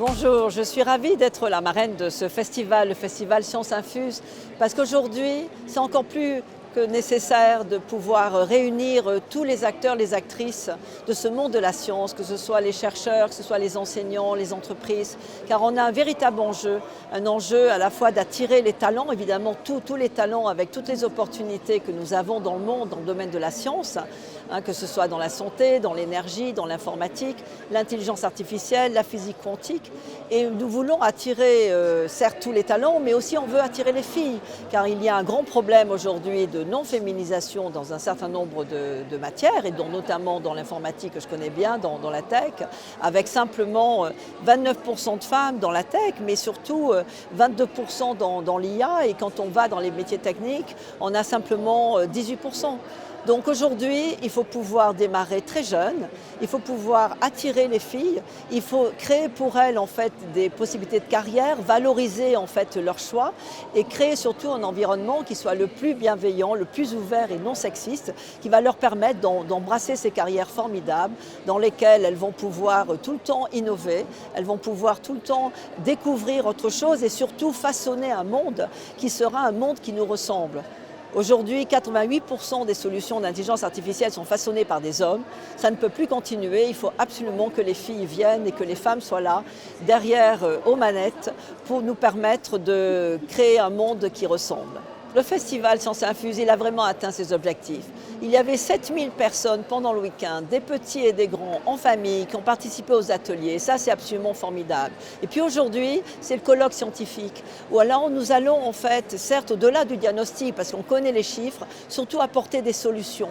Bonjour, je suis ravie d'être la marraine de ce festival, le festival Science Infuse, parce qu'aujourd'hui, c'est encore plus que nécessaire de pouvoir réunir tous les acteurs, les actrices de ce monde de la science, que ce soit les chercheurs, que ce soit les enseignants, les entreprises, car on a un véritable enjeu, un enjeu à la fois d'attirer les talents, évidemment tous les talents avec toutes les opportunités que nous avons dans le monde, dans le domaine de la science, que ce soit dans la santé, dans l'énergie, dans l'informatique, l'intelligence artificielle, la physique quantique. Et nous voulons attirer, certes, tous les talents, mais aussi on veut attirer les filles, car il y a un grand problème aujourd'hui de non-féminisation dans un certain nombre de matières, et dont notamment dans l'informatique que je connais bien, dans la tech, avec simplement 29% de femmes dans la tech, mais surtout 22% dans l'IA, et quand on va dans les métiers techniques, on a simplement 18%. Donc aujourd'hui, il faut pouvoir démarrer très jeune, il faut pouvoir attirer les filles, il faut créer pour elles en fait des possibilités de carrière, valoriser en fait leur choix et créer surtout un environnement qui soit le plus bienveillant, le plus ouvert et non sexiste, qui va leur permettre d'embrasser ces carrières formidables dans lesquelles elles vont pouvoir tout le temps innover, elles vont pouvoir tout le temps découvrir autre chose et surtout façonner un monde qui sera un monde qui nous ressemble. Aujourd'hui, 88% des solutions d'intelligence artificielle sont façonnées par des hommes. Ça ne peut plus continuer. Il faut absolument que les filles viennent et que les femmes soient là, derrière aux manettes, pour nous permettre de créer un monde qui ressemble. Le festival Science Infuse, il a vraiment atteint ses objectifs. Il y avait 7000 personnes pendant le week-end, des petits et des grands, en famille, qui ont participé aux ateliers. Ça, c'est absolument formidable. Et puis aujourd'hui, c'est le colloque scientifique, où alors nous allons en fait, certes au-delà du diagnostic, parce qu'on connaît les chiffres, surtout apporter des solutions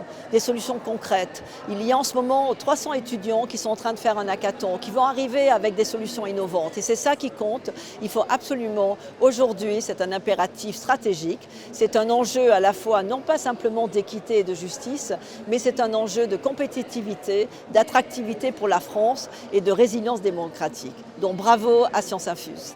concrètes. Il y a en ce moment 300 étudiants qui sont en train de faire un hackathon, qui vont arriver avec des solutions innovantes. Et c'est ça qui compte. Il faut absolument, aujourd'hui, c'est un impératif stratégique. C'est un enjeu à la fois, non pas simplement d'équité et de justice, mais c'est un enjeu de compétitivité, d'attractivité pour la France et de résilience démocratique. Donc bravo à Science Infuse.